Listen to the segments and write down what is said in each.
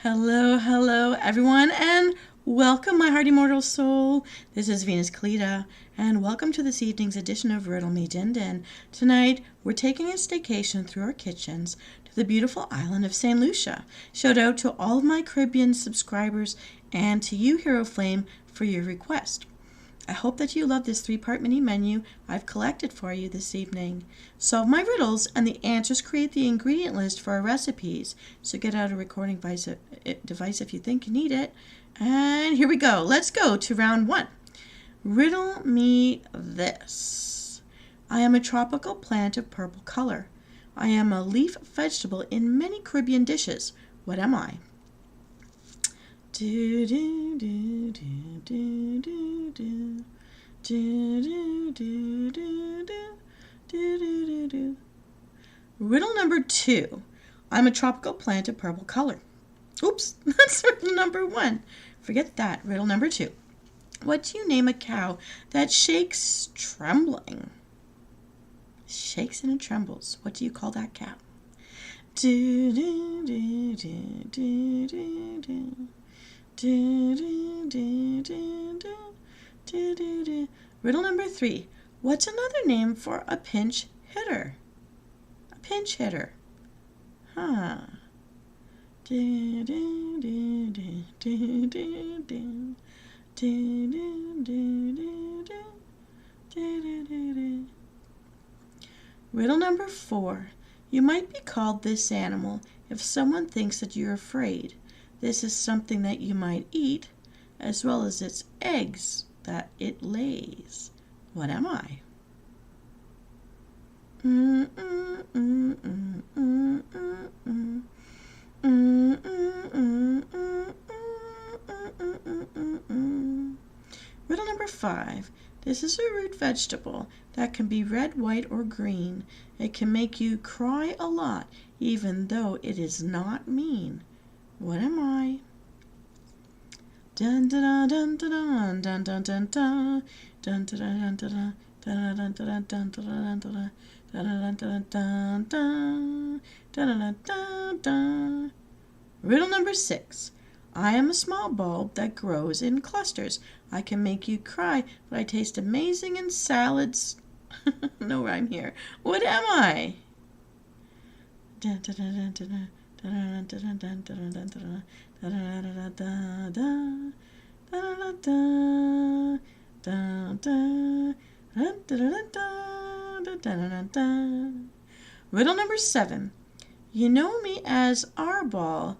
Hello, hello, everyone, and welcome, my hearty mortal soul. This is Venus Cleta, and welcome to this evening's edition of Riddle Me Din Din. Tonight, we're taking a staycation through our kitchens to the beautiful island of St. Lucia. Shout out to all of my Caribbean subscribers and to you, Hero Flame, for your request. I hope that you love this 3-part mini menu I've collected for you this evening. Solve my riddles and the answers create the ingredient list for our recipes. So get out a recording device if you think you need it. And here we go. Let's go to round 1. Riddle me this. I am a tropical plant of purple color. I am a leaf vegetable in many Caribbean dishes. What am I? Do do do do do do do do do do do do do. Riddle number 2. I'm a tropical plant of purple color. Oops, that's riddle number 1. Forget that. Riddle number 2. What do you name a cow that shakes trembling? Shakes and it trembles. What do you call that cow? Do do do do do do do. Do, do, do, do, do, do, do, do. Riddle number 3. What's another name for a pinch hitter? A pinch hitter. Huh. Do, do, do, do, do, do, do. Do, do, do, do, do. Do, do, do, do. Riddle number 4. You might be called this animal if someone thinks that you're afraid. This is something that you might eat, as well as its eggs that it lays. What am I? Riddle number 5. This is a root vegetable that can be red, white, or green. It can make you cry a lot, even though it is not mean. What am I? Dun dun dun dun dun dun dun dun dun dun dun dun dun dun dun dun dun. Riddle number 6. I am a small bulb that grows in clusters. I can make you cry, but I taste amazing in salads. No rhyme here. What am I? Dun dun dun dun dun. Riddle number 7. You know me as Arbol,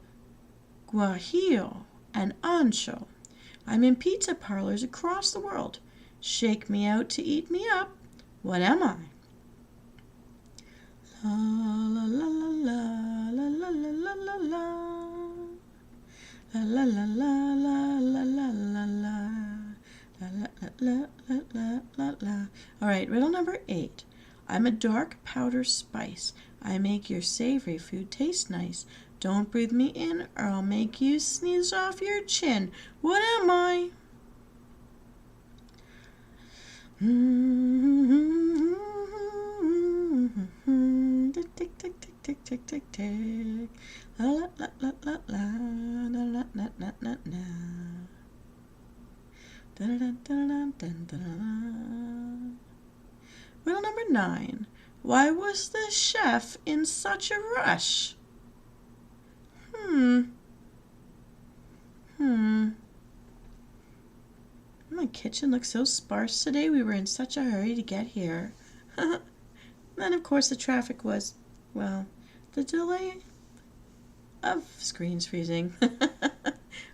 Guajillo, and Ancho. I'm in pizza parlors across the world. Shake me out to eat me up. What am I? La la la la la la la la la la la la la la la la la. All right, riddle number 8. I'm a dark powder spice. I make your savory food taste nice. Don't breathe me in or I'll make you sneeze off your chin. What am I? Tick tick tick tick tick tick tick. La la la la la la la la la la la la. Dun dun dun dun dun. Riddle number 9. Why was the chef in such a rush? My kitchen looks so sparse today. We were in such a hurry to get here. Then, of course, the traffic was, well, the delay of screens freezing.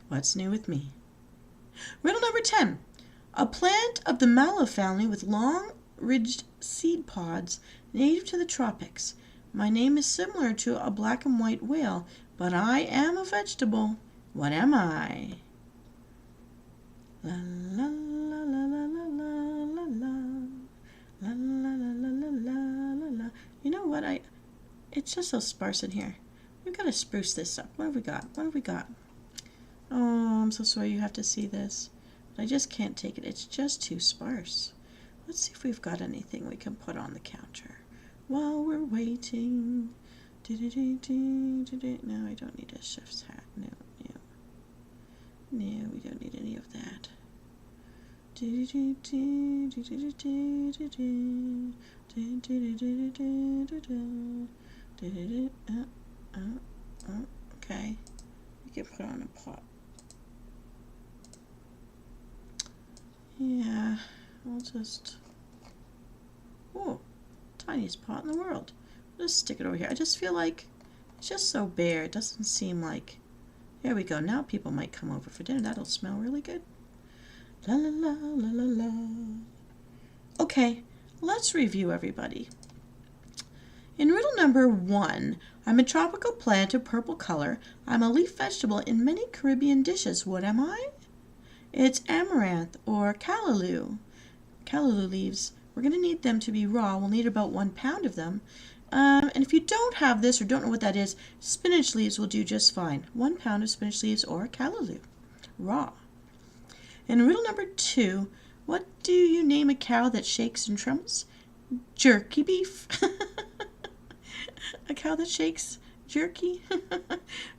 What's new with me? Riddle number 10. A plant of the mallow family with long, ridged seed pods, native to the tropics. My name is similar to a black and white whale, but I am a vegetable. What am I? La la la la la la la la la la la la la la la. You know what? It's just so sparse in here. We've got to spruce this up. What have we got? What have we got? Oh, I'm so sorry you have to see this. But I just can't take it. It's just too sparse. Let's see if we've got anything we can put on the counter while we're waiting. No, I don't need a chef's hat. No, yeah. No, we don't need any of that. Okay, you can put on a pot. Yeah, I'll just, oh, tiniest pot in the world. I'll just stick it over here. I just feel like it's just so bare. It doesn't seem like, there we go. Now people might come over for dinner. That'll smell really good. La la la la la la. Okay, let's review everybody. In riddle number 1, I'm a tropical plant of purple color. I'm a leaf vegetable in many Caribbean dishes. What am I? It's amaranth or callaloo. Callaloo leaves. We're going to need them to be raw. We'll need about 1 pound of them. And if you don't have this or don't know what that is, spinach leaves will do just fine. 1 pound of spinach leaves or callaloo, raw. In riddle number 2, what do you name a cow that shakes and trembles? Jerky beef. A cow that shakes, jerky.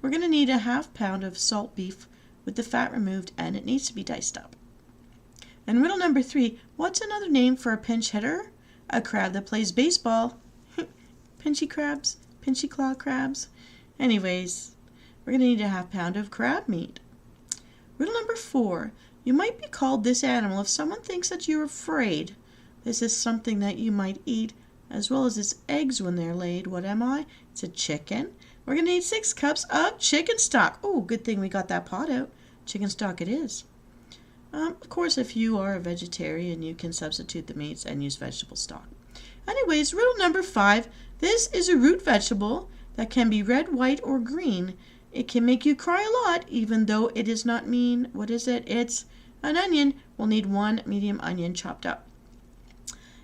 We're going to need a ½ pound of salt beef with the fat removed, and it needs to be diced up. And riddle number 3, what's another name for a pinch hitter? A crab that plays baseball. Pinchy crabs, pinchy claw crabs. Anyways, we're going to need a ½ pound of crab meat. Riddle number 4, you might be called this animal if someone thinks that you're afraid. This is something that you might eat, as well as its eggs when they're laid. What am I? It's a chicken. We're going to need 6 cups of chicken stock. Oh, good thing we got that pot out. Chicken stock it is. Of course, if you are a vegetarian, you can substitute the meats and use vegetable stock. Anyways, riddle number 5. This is a root vegetable that can be red, white, or green. It can make you cry a lot, even though it is not mean. What is it? It's an onion. We'll need 1 medium onion chopped up.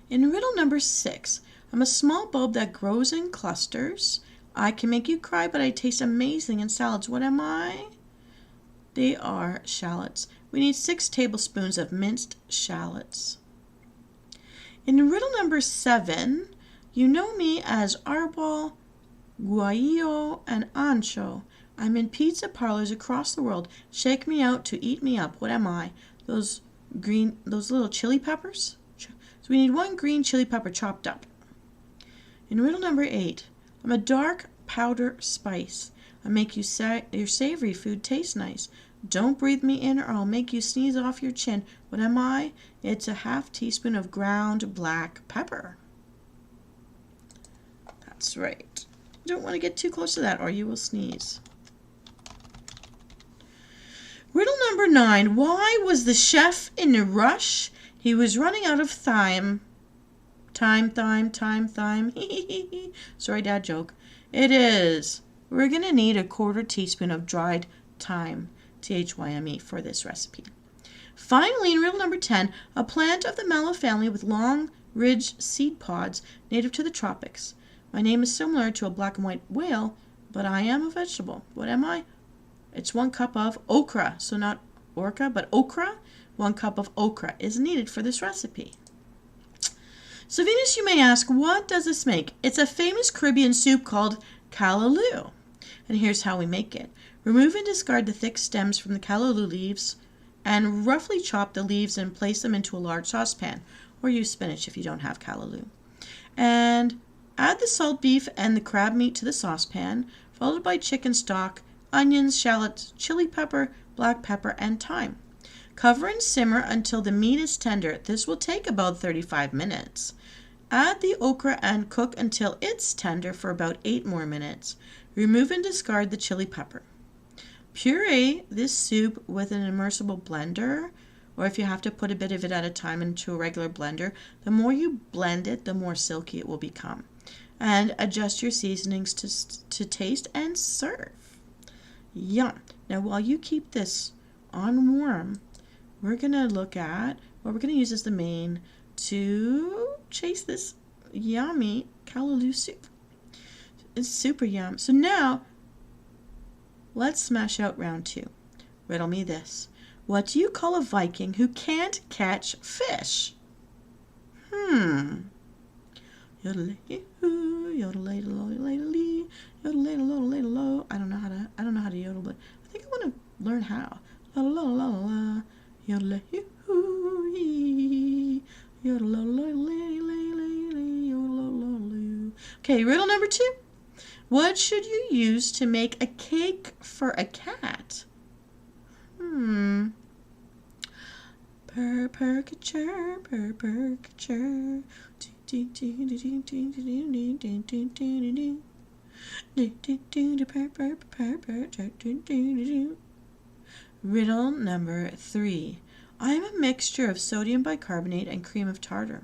In riddle number 6, I'm a small bulb that grows in clusters. I can make you cry, but I taste amazing in salads. What am I? They are shallots. We need 6 tablespoons of minced shallots. In riddle number 7, you know me as Arbol, Guajillo, and Ancho. I'm in pizza parlors across the world. Shake me out to eat me up. What am I? Those little chili peppers? So we need 1 green chili pepper chopped up. In riddle number 8, I'm a dark powder spice. I make your savory food taste nice. Don't breathe me in or I'll make you sneeze off your chin. What am I? It's a ½ teaspoon of ground black pepper. That's right. You don't want to get too close to that or you will sneeze. Riddle number 9. Why was the chef in a rush? He was running out of thyme. Thyme. Sorry, dad joke. It is. We're going to need a ¼ teaspoon of dried thyme, THYME, for this recipe. Finally, in riddle number 10, a plant of the mallow family with long, ridged seed pods native to the tropics. My name is similar to a black and white whale, but I am a vegetable. What am I? It's 1 cup of okra. So not orca, but okra. 1 cup of okra is needed for this recipe. So Venus, you may ask, what does this make? It's a famous Caribbean soup called callaloo. And here's how we make it. Remove and discard the thick stems from the callaloo leaves and roughly chop the leaves and place them into a large saucepan, or use spinach if you don't have callaloo. And add the salt beef and the crab meat to the saucepan, followed by chicken stock, onions, shallots, chili pepper, black pepper, and thyme. Cover and simmer until the meat is tender. This will take about 35 minutes. Add the okra and cook until it's tender for about 8 more minutes. Remove and discard the chili pepper. Puree this soup with an immersible blender, or if you have to put a bit of it at a time into a regular blender, the more you blend it, the more silky it will become. And adjust your seasonings to taste and serve. Yum. Now while you keep this on warm, we're going to look at what we're going to use as the main to chase this yummy callaloo soup. It's super yum. So now, let's smash out round 2. Riddle me this. What do you call a Viking who can't catch fish? Yodel-lee, yodel-lee-lee, yodel-lee-lee-lee-lee. I don't know how to yodel, but I think I want to learn how. La la la la. Yodel hoo. Okay, riddle number 2. What should you use to make a cake for a cat? Percurature, percurature. Riddle number 3. I am a mixture of sodium bicarbonate and cream of tartar,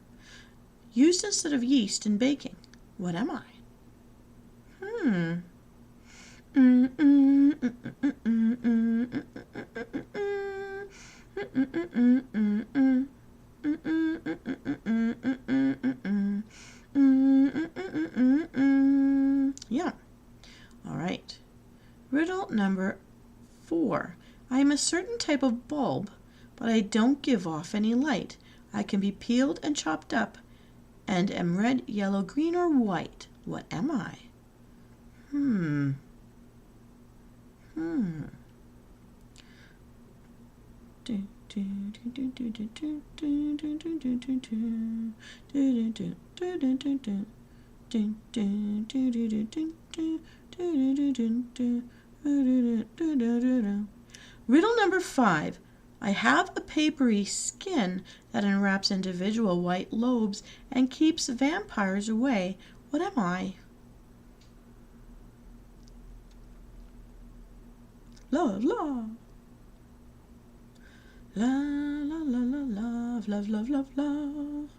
used instead of yeast in baking. What am I? Yeah. All right. Riddle number 4. I am a certain type of bulb, but I don't give off any light. I can be peeled and chopped up, and am red, yellow, green, or white. What am I? Riddle number 5. I have a papery skin that enwraps individual white lobes and keeps vampires away. What am I? Love, love. La la la la love, love, love, love, love.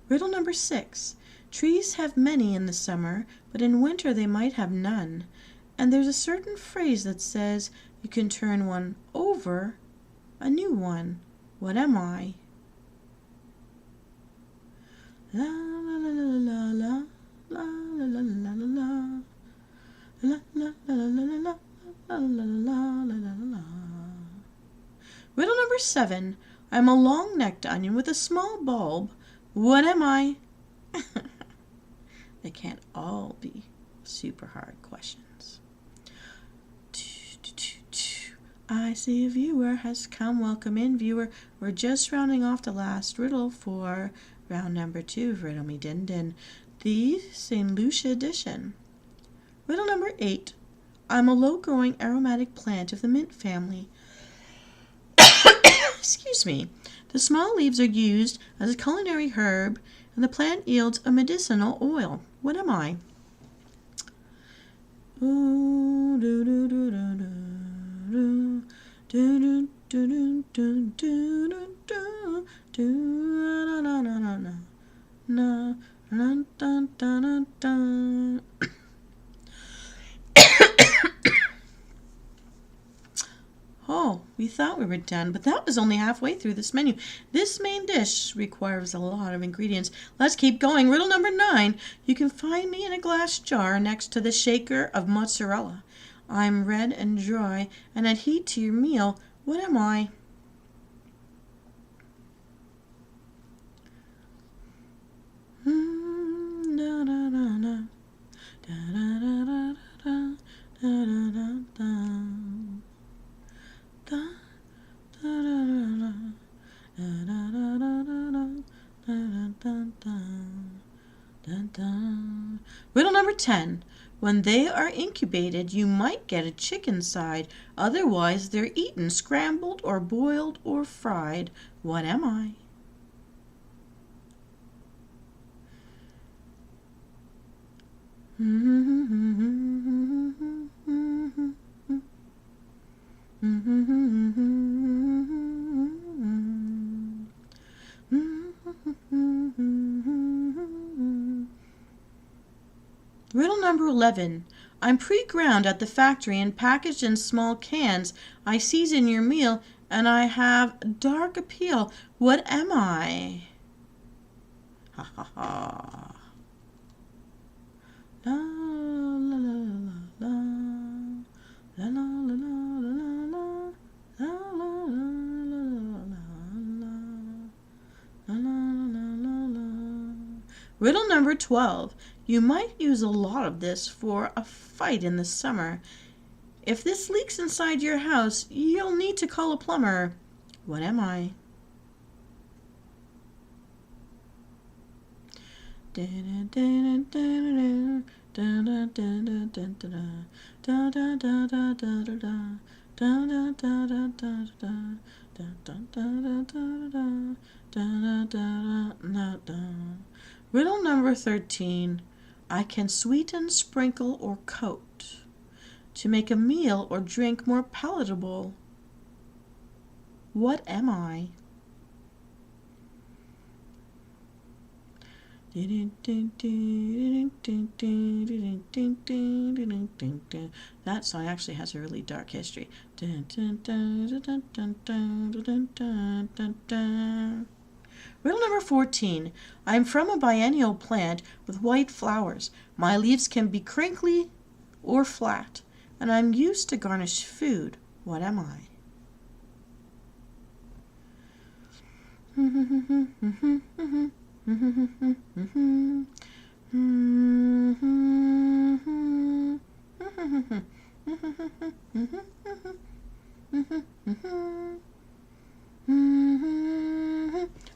Riddle number 6. Trees have many in the summer, but in winter they might have none. And there's a certain phrase that says you can turn one over a new one. What am I? La la la la la la la la la la la la la la la la la. Riddle number 7. I'm a long-necked onion with a small bulb. What am I? They can't all be super hard questions. I see a viewer has come. Welcome in, viewer. We're just rounding off the last riddle for round number 2 of Riddle Me Din Din, the St. Lucia edition. Riddle number 8. I'm a low-growing aromatic plant of the mint family. Excuse me. The small leaves are used as a culinary herb, and the plant yields a medicinal oil. What am I? Oh, we thought we were done, but that was only halfway through this menu. This main dish requires a lot of ingredients. Let's keep going. Riddle number 9. You can find me in a glass jar next to the shaker of mozzarella. I'm red and dry and add heat to your meal. What am I? Riddle number 10. When they are incubated, you might get a chicken side. Otherwise, they're eaten, scrambled, or boiled, or fried. What am I? Riddle number 11. I'm pre-ground at the factory and packaged in small cans. I season your meal and I have dark appeal. What am I? Ha ha ha. La la la la la la la la la la la la la la la la la la la Riddle number 12. You might use a lot of this for a fight in the summer. If this leaks inside your house, you'll need to call a plumber. What am I? Riddle number 13. I can sweeten, sprinkle, or coat to make a meal or drink more palatable. What am I? That song actually has a really dark history. Riddle number 14. I am from a biennial plant with white flowers. My leaves can be crinkly or flat, and I'm used to garnish food. What am I?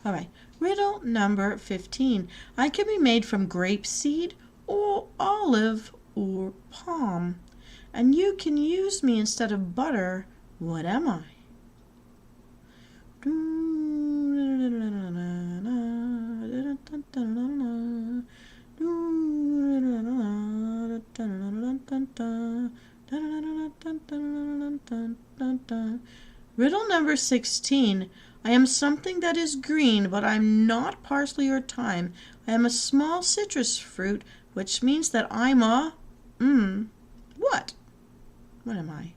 All right, riddle number 15. I can be made from grape seed or olive or palm, and you can use me instead of butter. What am I? Riddle number 16. I am something that is green, but I'm not parsley or thyme. I am a small citrus fruit, which means that I'm a... what? What am I?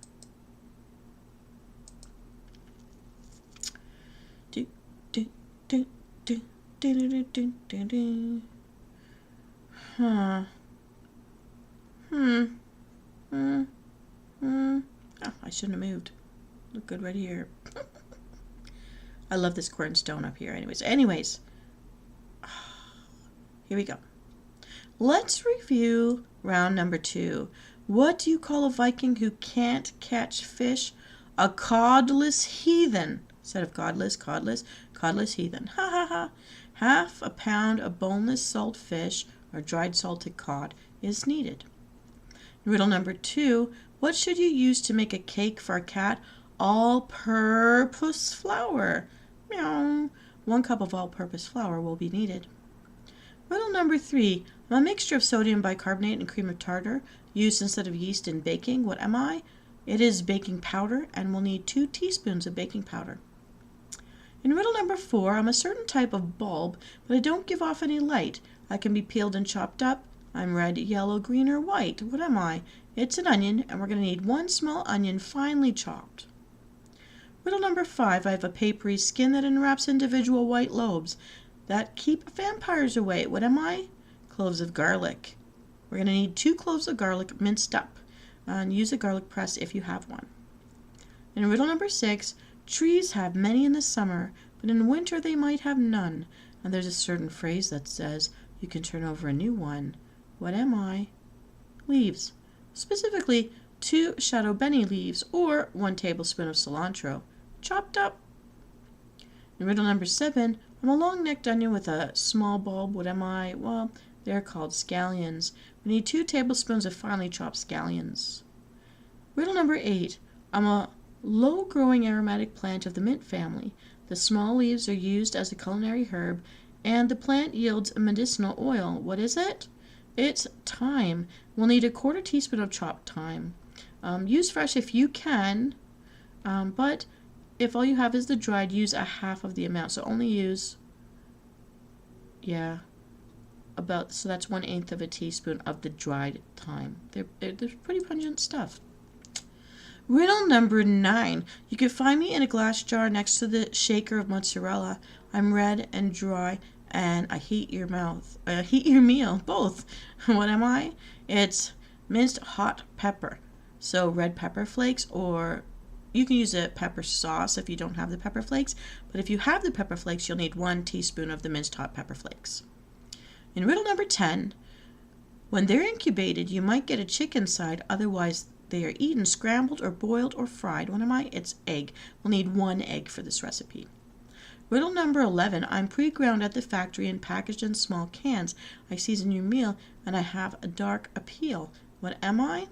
Oh, I shouldn't have moved. Look good right here. I love this corn stone up here. Anyways, here we go. Let's review round number 2. What do you call a Viking who can't catch fish? A codless heathen. Instead of godless, codless heathen. Ha ha ha. Half a pound of boneless salt fish or dried salted cod is needed. Riddle number 2. What should you use to make a cake for a cat? All-purpose flour. Meow. 1 cup of all-purpose flour will be needed. Riddle number 3. I'm a mixture of sodium bicarbonate and cream of tartar used instead of yeast in baking. What am I? It is baking powder and will need 2 teaspoons of baking powder. In riddle number 4, I'm a certain type of bulb, but I don't give off any light. I can be peeled and chopped up. I'm red, yellow, green, or white. What am I? It's an onion, and we're going to need 1 small onion finely chopped. Riddle number 5, I have a papery skin that enwraps individual white lobes that keep vampires away. What am I? Cloves of garlic. We're going to need 2 cloves of garlic minced up, and use a garlic press if you have one. In riddle number 6, trees have many in the summer, but in winter they might have none. And there's a certain phrase that says, you can turn over a new one. What am I? Leaves. Specifically, 2 shadow benny leaves or 1 tablespoon of cilantro, chopped up. In riddle number 7, I'm a long-necked onion with a small bulb. What am I? Well, they're called scallions. We need 2 tablespoons of finely chopped scallions. Riddle number 8, I'm a low-growing aromatic plant of the mint family. The small leaves are used as a culinary herb, and the plant yields a medicinal oil. What is it? It's thyme. We'll need a 1/4 teaspoon of chopped thyme. Use fresh if you can, but if all you have is the dried, use a half of the amount. So only use, so that's 1/8 of a teaspoon of the dried thyme. They're pretty pungent stuff. Riddle number 9. You can find me in a glass jar next to the shaker of mozzarella. I'm red and dry, and I heat your meal, both. What am I? It's minced hot pepper. So red pepper flakes, or you can use a pepper sauce if you don't have the pepper flakes. But if you have the pepper flakes, you'll need 1 teaspoon of the minced hot pepper flakes. In riddle number 10, when they're incubated, you might get a chick inside, otherwise they are eaten scrambled or boiled or fried. What am I? It's egg. We'll need 1 egg for this recipe. Riddle number 11, I'm pre-ground at the factory and packaged in small cans. I season your meal and I have a dark appeal. What am I?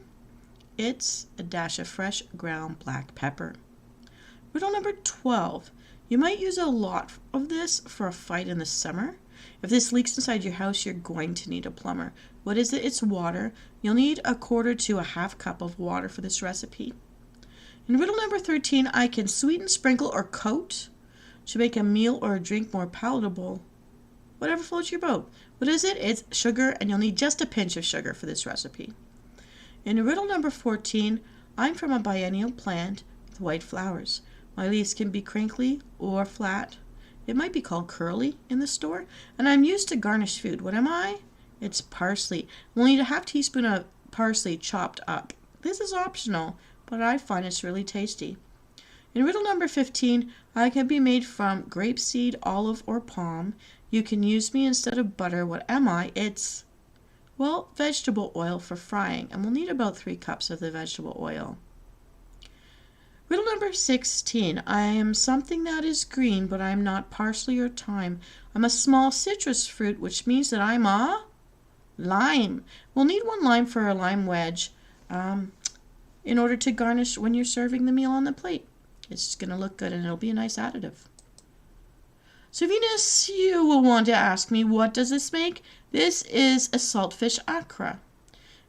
It's a dash of fresh ground black pepper. Riddle number 12, you might use a lot of this for a fight in the summer. If this leaks inside your house, you're going to need a plumber. What is it? It's water. You'll need 1/4 to 1/2 cup of water for this recipe. In riddle number 13, I can sweeten, sprinkle, or coat to make a meal or a drink more palatable. Whatever floats your boat. What is it? It's sugar, and you'll need just a pinch of sugar for this recipe. In riddle number 14, I'm from a biennial plant with white flowers. My leaves can be crinkly or flat. It might be called curly in the store, and I'm used to garnish food. What am I? It's parsley. We'll need a 1/2 teaspoon of parsley chopped up. This is optional, but I find it's really tasty. In riddle number 15, I can be made from grapeseed, olive, or palm. You can use me instead of butter. What am I? It's, well, vegetable oil for frying, and we'll need about 3 cups of the vegetable oil. Riddle number 16, I am something that is green, but I'm not parsley or thyme. I'm a small citrus fruit, which means that I'm a lime. We'll need 1 lime for a lime wedge in order to garnish when you're serving the meal on the plate. It's going to look good and it'll be a nice additive. So Venus, you will want to ask me, what does this make? This is a saltfish akra.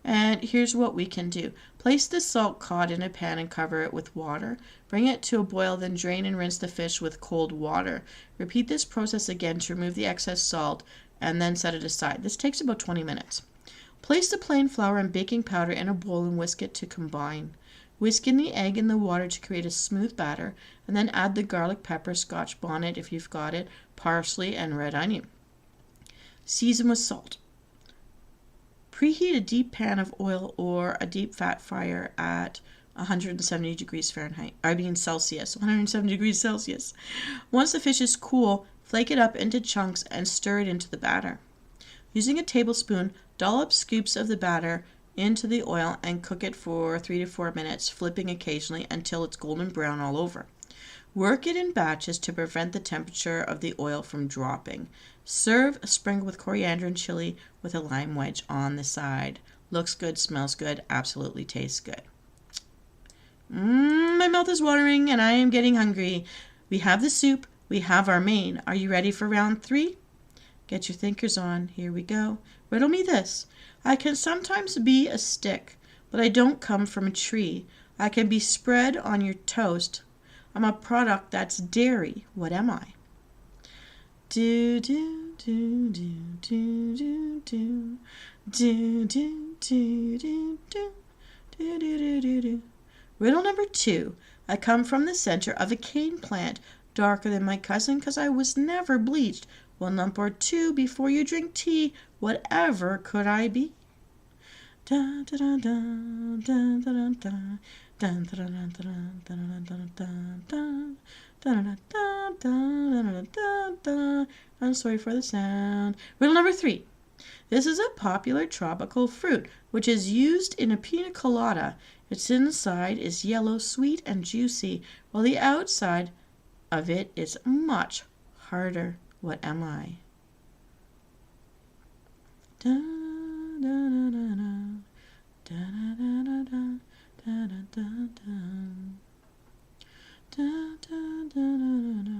And here's what we can do. Place the salt cod in a pan and cover it with water. Bring it to a boil, then drain and rinse the fish with cold water. Repeat this process again to remove the excess salt and then set it aside. This takes about 20 minutes. Place the plain flour and baking powder in a bowl and whisk it to combine. Whisk in the egg in the water to create a smooth batter, and then add the garlic, pepper, Scotch bonnet if you've got it, parsley, and red onion. Season with salt. Preheat a deep pan of oil or a deep fat fryer at 170 degrees Celsius, 170 degrees Celsius. Once the fish is cool, flake it up into chunks and stir it into the batter. Using a tablespoon, dollop scoops of the batter into the oil and cook it for 3 to 4 minutes, flipping occasionally until it's golden brown all over. Work it in batches to prevent the temperature of the oil from dropping. Serve sprinkled with coriander and chili with a lime wedge on the side. Looks good, smells good, absolutely tastes good. My mouth is watering and I am getting hungry. We have the soup, we have our main. Are you ready for round 3? Get your thinkers on. Here we go. Riddle me this. I can sometimes be a stick, but I don't come from a tree. I can be spread on your toast. I'm a product that's dairy. What am I? Do do do do do do do do do do do do do do do do. Riddle number 2. I come from the center of a cane plant, darker than my cousin because I was never bleached. 1 lump or 2 before you drink tea. Whatever could I be? Da da da da da da da da. I'm sorry for the sound. Riddle number 3. This is a popular tropical fruit which is used in a pina colada. Its inside is yellow, sweet, and juicy, while the outside of it is much harder. What am I? Da, da, da, da, da. Da, da, da, da, da, da, da, da. Da, da, da, da, da.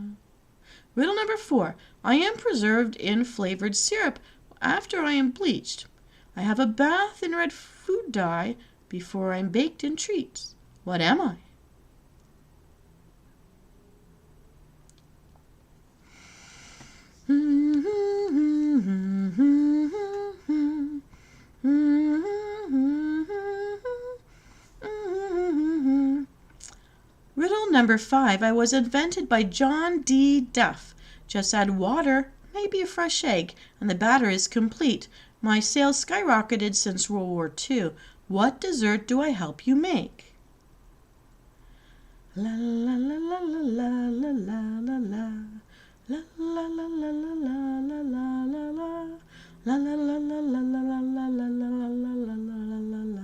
Riddle number 4. I am preserved in flavored syrup after I am bleached. I have a bath in red food dye before I'm baked in treats. What am I? Riddle number 5. I was invented by John D. Duff. Just add water, maybe a fresh egg, and the batter is complete. My sales skyrocketed since World War II. What dessert do I help you make? La la la la la la la la la la la la la la la la la la. La la la la la la la la la la la la la la la.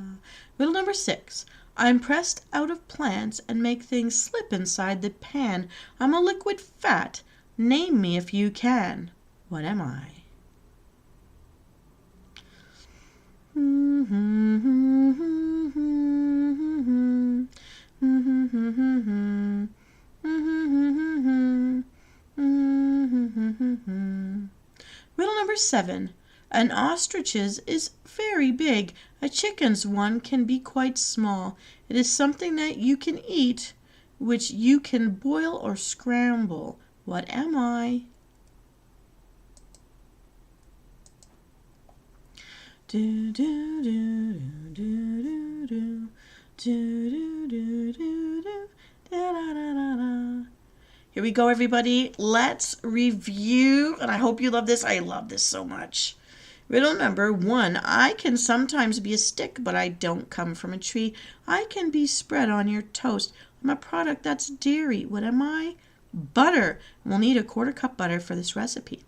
Riddle number 6. I'm pressed out of plants and make things slip inside the pan. I'm a liquid fat. Name me if you can. What am I? Riddle number 7. An ostrich's is very big. A chicken's one can be quite small. It is something that you can eat, which you can boil or scramble. What am I? Do do do do do do do do do do do da da da da da. Here we go, everybody. Let's review, and I hope you love this. I love this so much. Riddle number 1. I can sometimes be a stick, but I don't come from a tree. I can be spread on your toast. I'm a product that's dairy. What am I? Butter. We'll need a 1/4 cup butter for this recipe.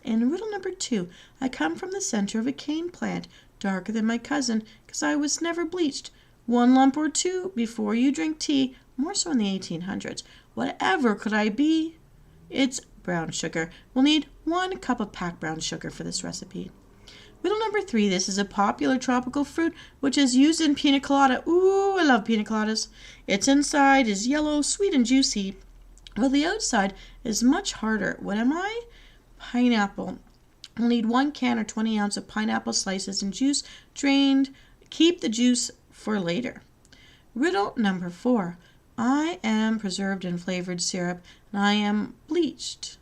And riddle number 2. I come from the center of a cane plant, darker than my cousin, because I was never bleached. 1 lump or 2 before you drink tea, more so in the 1800s. Whatever could I be? It's brown sugar. We'll need 1 cup of packed brown sugar for this recipe. Riddle number 3. This is a popular tropical fruit which is used in pina colada. Ooh, I love pina coladas. Its inside is yellow, sweet and juicy, while the outside is much harder. What am I? Pineapple. We'll need 1 can or 20 ounce of pineapple slices and juice drained. Keep the juice for later. Riddle number 4. I am preserved in flavored syrup, and I am bleached.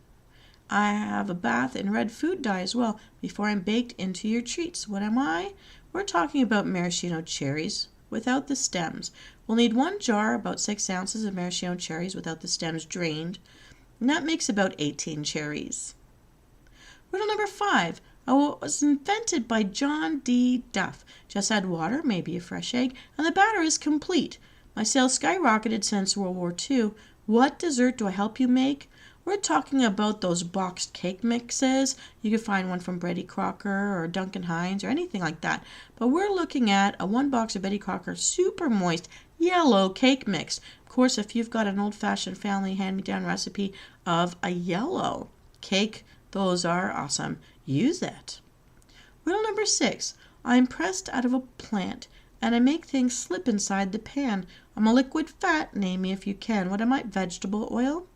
I have a bath in red food dye as well before I'm baked into your treats. What am I? We're talking about maraschino cherries without the stems. We'll need 1 jar, about 6 ounces of maraschino cherries without the stems drained, and that makes about 18 cherries. Riddle number 5. Was invented by John D. Duff. Just add water, maybe a fresh egg, and the batter is complete. My sales skyrocketed since World War II. What dessert do I help you make? We're talking about those boxed cake mixes. You could find one from Betty Crocker or Duncan Hines or anything like that. But we're looking at a 1 box of Betty Crocker super moist yellow cake mix. Of course, if you've got an old-fashioned family hand-me-down recipe of a yellow cake, those are awesome. Use it. Riddle number 6. I'm pressed out of a plant, and I make things slip inside the pan. I'm a liquid fat. Name me if you can. What am I? Vegetable oil.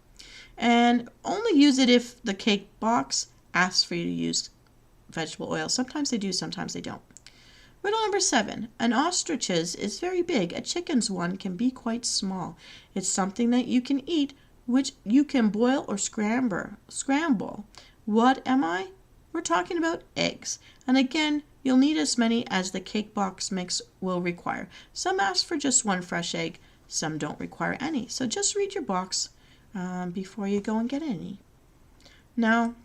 And only use it if the cake box asks for you to use vegetable oil. Sometimes they do, sometimes they don't. Riddle number 7. An ostrich's is very big. A chicken's one can be quite small. It's something that you can eat, which you can boil or scramble. What am I? We're talking about eggs. And again, you'll need as many as the cake box mix will require. Some ask for just 1 fresh egg. Some don't require any. So just read your box before you go and get any. Now,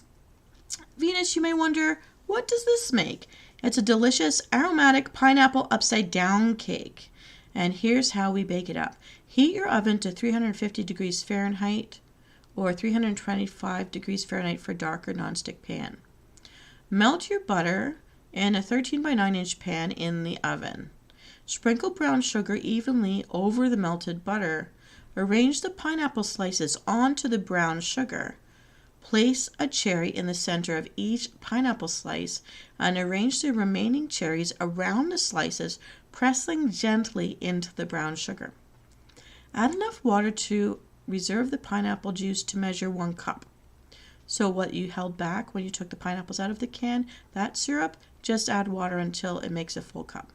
Venus, you may wonder, what does this make? It's a delicious aromatic pineapple upside down cake. And here's how we bake it up. Heat your oven to 350 degrees Fahrenheit or 325 degrees Fahrenheit for darker nonstick pan. Melt your butter in a 13 by 9 inch pan in the oven. Sprinkle brown sugar evenly over the melted butter. Arrange the pineapple slices onto the brown sugar. Place a cherry in the center of each pineapple slice and arrange the remaining cherries around the slices, pressing gently into the brown sugar. Add enough water to reserve the pineapple juice to measure 1 cup. So what you held back when you took the pineapples out of the can, that syrup, just add water until it makes a full cup.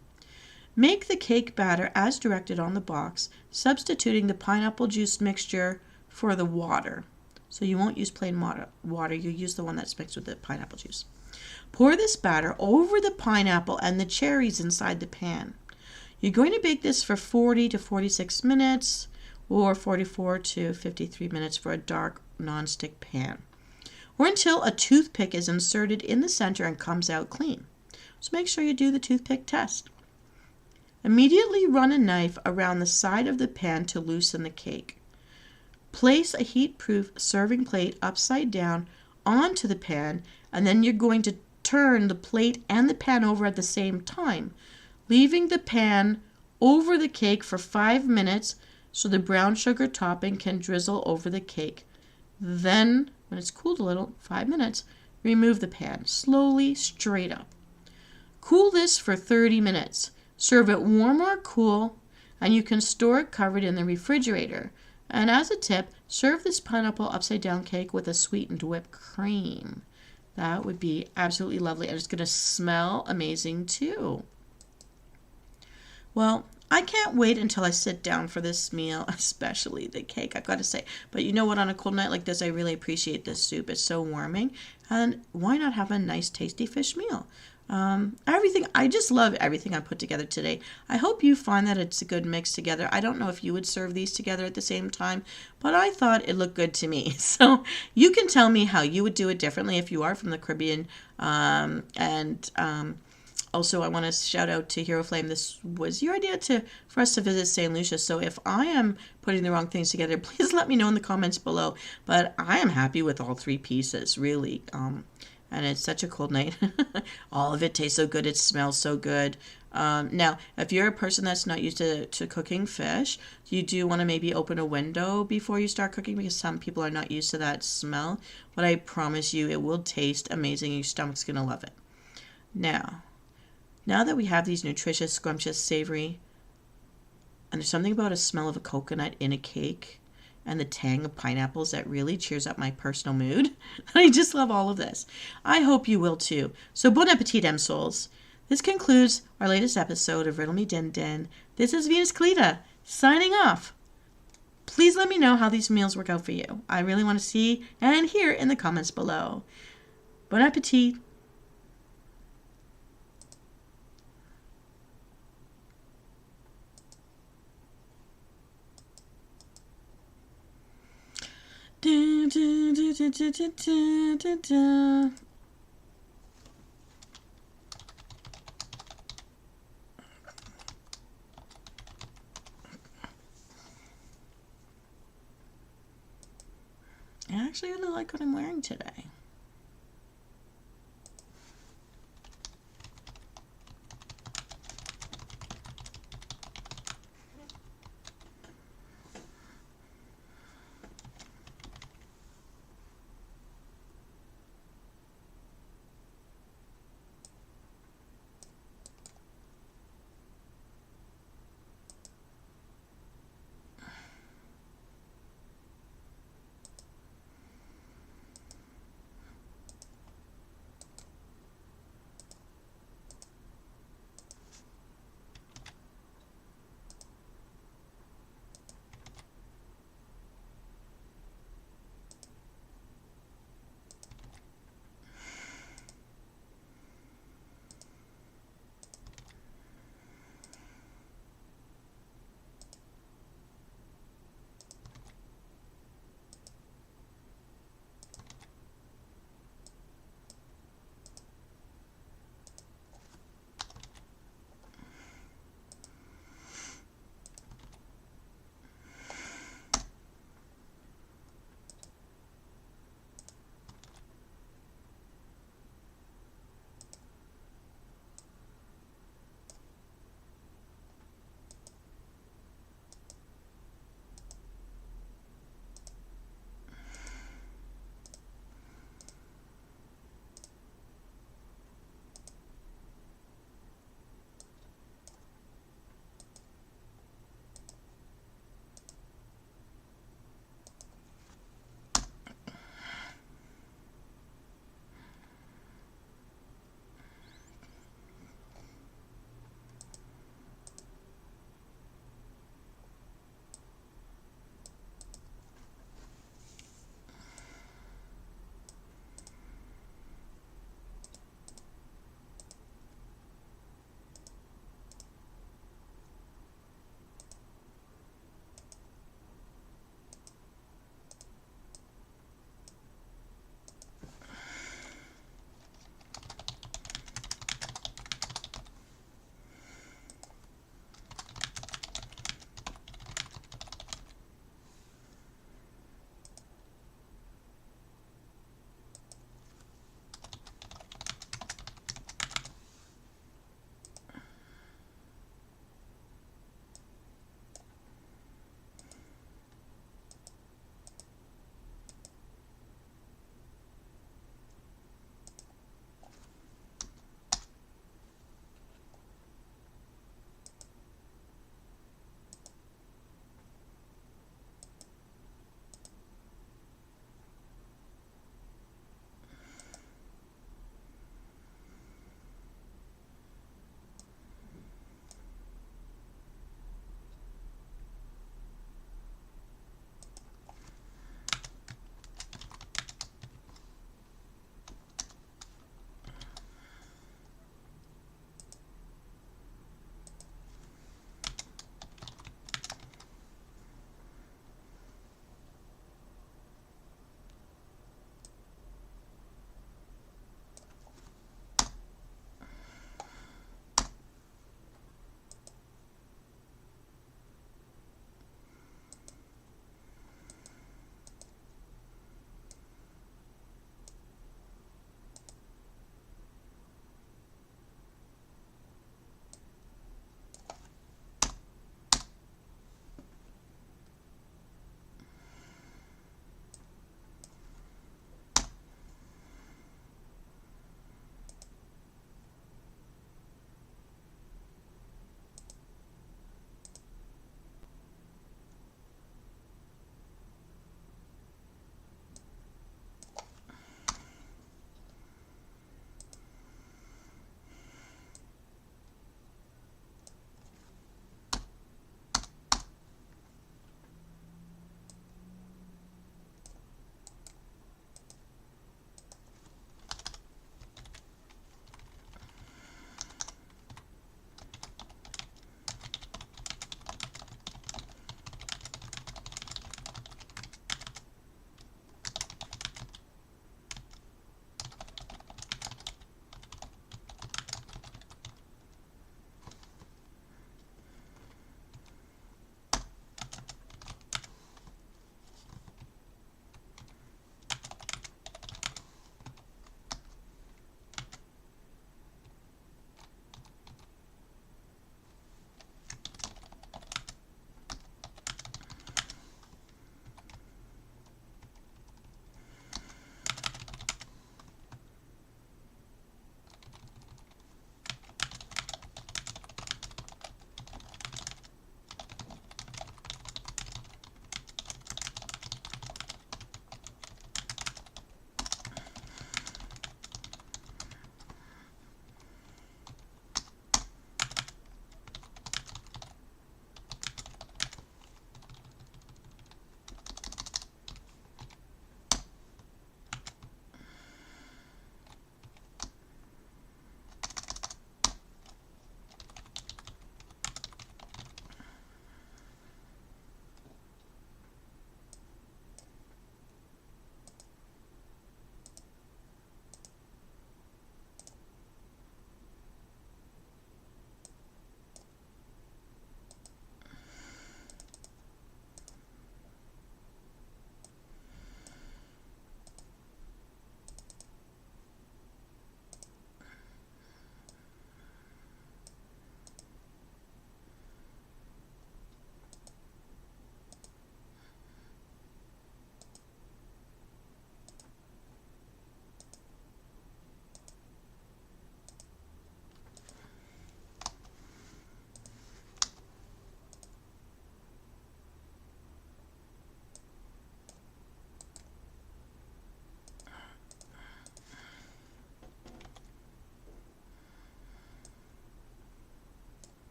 Make the cake batter as directed on the box, substituting the pineapple juice mixture for the water. So you won't use plain water, you use the one that's mixed with the pineapple juice. Pour this batter over the pineapple and the cherries inside the pan. You're going to bake this for 40 to 46 minutes or 44 to 53 minutes for a dark nonstick pan, or until a toothpick is inserted in the center and comes out clean. So make sure you do the toothpick test. Immediately run a knife around the side of the pan to loosen the cake. Place a heat-proof serving plate upside down onto the pan, and then you're going to turn the plate and the pan over at the same time, leaving the pan over the cake for 5 minutes so the brown sugar topping can drizzle over the cake. Then, when it's cooled a little, 5 minutes, remove the pan slowly straight up. Cool this for 30 minutes. Serve it warm or cool, and you can store it covered in the refrigerator. And as a tip, serve this pineapple upside down cake with a sweetened whipped cream. That would be absolutely lovely, and it's going to smell amazing too. Well, I can't wait until I sit down for this meal, especially the cake, I've got to say. But you know what, on a cold night like this, I really appreciate this soup. It's so warming. And why not have a nice, tasty fish meal? I just love everything I put together today. I hope you find that it's a good mix together. I don't know if you would serve these together at the same time, but I thought it looked good to me. So you can tell me how you would do it differently if you are from the Caribbean. Also, I want to shout out to Hero Flame. This was your idea for us to visit St. Lucia. So if I am putting the wrong things together, please let me know in the comments below. But I am happy with all 3 pieces, really. And it's such a cold night. All of it tastes so good. It smells so good. Now, if you're a person that's not used to cooking fish, you do want to maybe open a window before you start cooking because some people are not used to that smell. But I promise you, it will taste amazing. Your stomach's going to love it. Now that we have these nutritious, scrumptious, savory, and there's something about a smell of a coconut in a cake and the tang of pineapples that really cheers up my personal mood. I just love all of this. I hope you will too. So bon appetit, Msouls. This concludes our latest episode of Riddle Me Din Din. This is Venus Kalita, signing off. Please let me know how these meals work out for you. I really want to see and hear in the comments below. Bon appetit. I actually really like what I'm wearing today.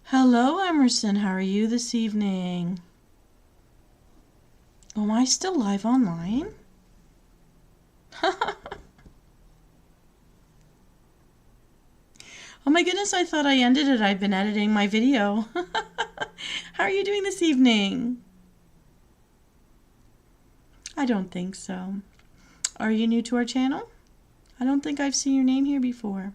Hello, Emerson. How are you this evening? Oh, am I still live online? Oh my goodness, I thought I ended it. I've been editing my video. How are you doing this evening? I don't think so. Are you new to our channel? I don't think I've seen your name here before.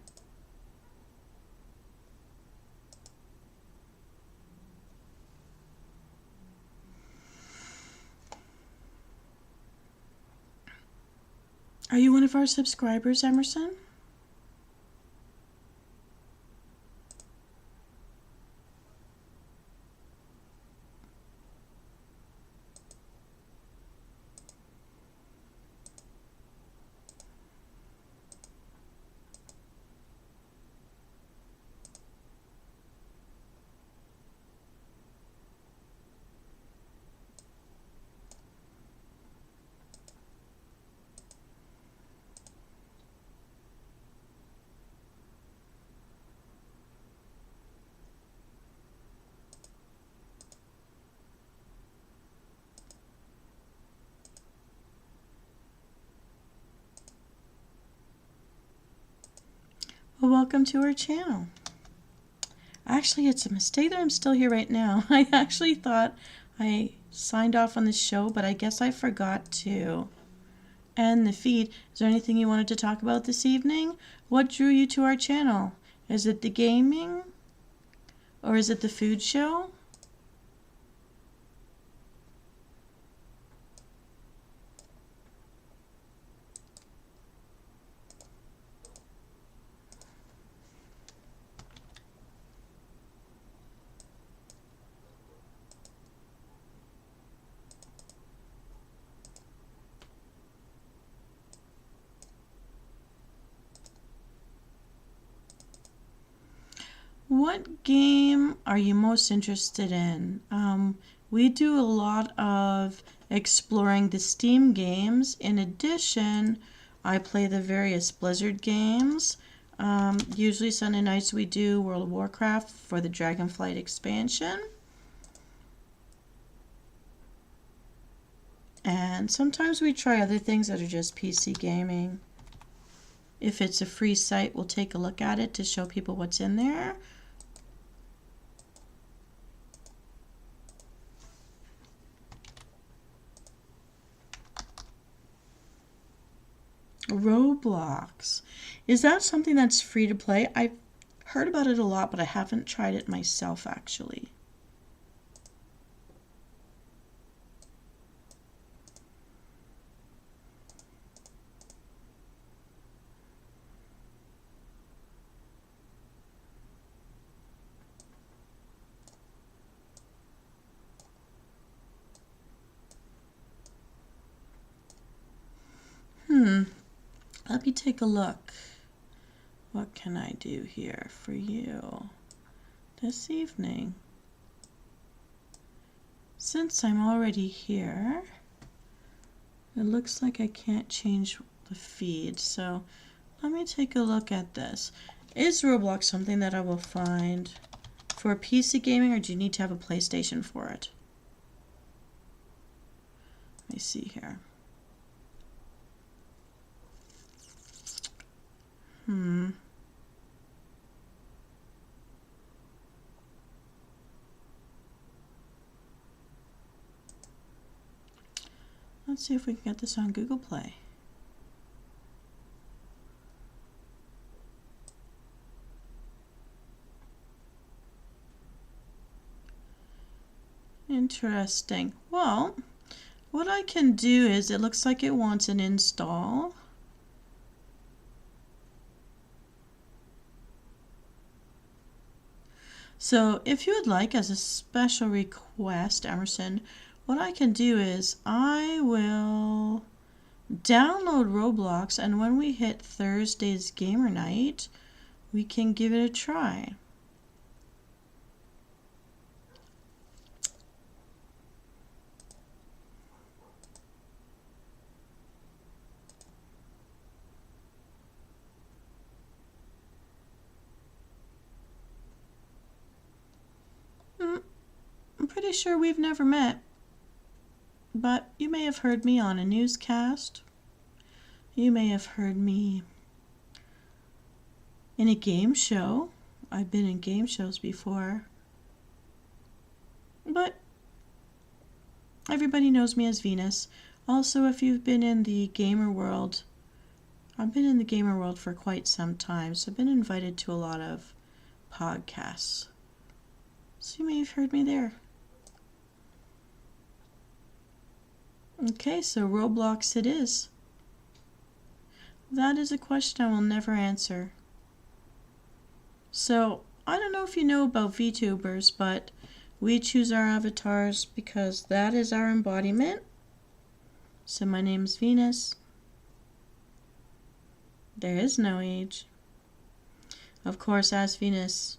Are you one of our subscribers, Emerson? Well, welcome to our channel. Actually, it's a mistake that I'm still here right now. I actually thought I signed off on the show, but I guess I forgot to end the feed. Is there anything you wanted to talk about this evening? What drew you to our channel? Is it the gaming? Or is it the food show? What game are you most interested in? We do a lot of exploring the Steam games. In addition, I play the various Blizzard games. Usually Sunday nights we do World of Warcraft for the Dragonflight expansion. And sometimes we try other things that are just PC gaming. If it's a free site, we'll take a look at it to show people what's in there. Roblox. Is that something that's free to play? I've heard about it a lot, but I haven't tried it myself actually. Let me take a look. What can I do here for you this evening? Since I'm already here, it looks like I can't change the feed, so let me take a look at this. Is Roblox something that I will find for PC gaming, or do you need to have a PlayStation for it? Let me see here. Let's see if we can get this on Google Play. Interesting. Well, what I can do is, it looks like it wants an install. So if you would like, as a special request, Emerson, what I can do is I will download Roblox, and when we hit Thursday's Gamer Night, we can give it a try. pretty sure we've never met, but you may have heard me on a newscast. You may have heard me in a game show. I've been in game shows before. But everybody knows me as Venus. Also, if you've been in the gamer world, I've been in the gamer world for quite some time, so I've been invited to a lot of podcasts. So you may have heard me there. Okay, so Roblox it is. That is a question I will never answer. So, I don't know if you know about VTubers, but we choose our avatars because that is our embodiment. So my name's Venus. There is no age. Of course, as Venus,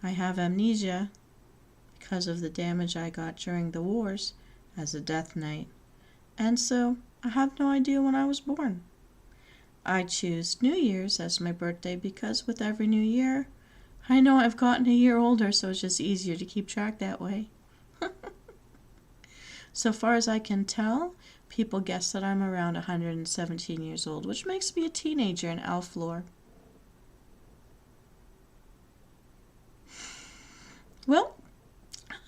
I have amnesia because of the damage I got during the wars as a Death Knight. And so, I have no idea when I was born. I choose New Year's as my birthday because with every new year, I know I've gotten a year older, so it's just easier to keep track that way. So far as I can tell, people guess that I'm around 117 years old, which makes me a teenager in elf lore. Well,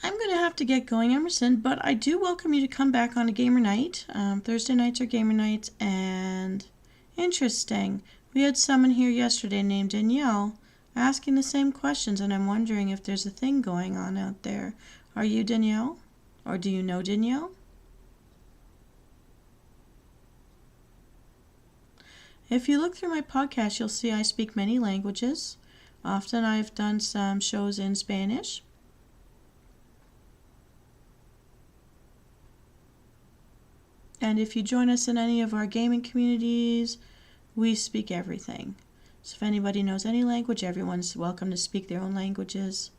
I'm going to have to get going, Emerson, but I do welcome you to come back on a gamer night. Thursday nights are gamer nights, and interesting. We had someone here yesterday named Danielle asking the same questions, and I'm wondering if there's a thing going on out there. Are you Danielle? Or do you know Danielle? If you look through my podcast, you'll see I speak many languages. Often I've done some shows in Spanish. And if you join us in any of our gaming communities, we speak everything. So if anybody knows any language, everyone's welcome to speak their own languages.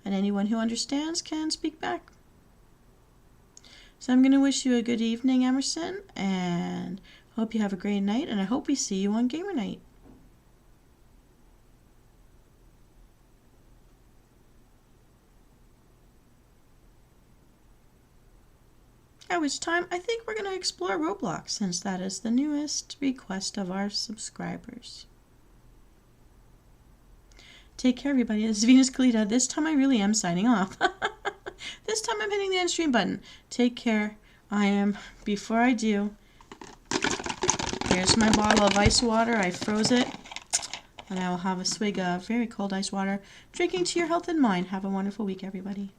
And anyone who understands can speak back. So I'm going to wish you a good evening, Emerson, and hope you have a great night, and I hope we see you on Gamer Night. At which time, I think we're going to explore Roblox, since that is the newest request of our subscribers. Take care, everybody. This is Venus Kalita. This time I really am signing off. This time I'm hitting the end stream button. Take care. Before I do, here's my bottle of ice water. I froze it. And I will have a swig of very cold ice water. Drinking to your health and mind. Have a wonderful week, everybody.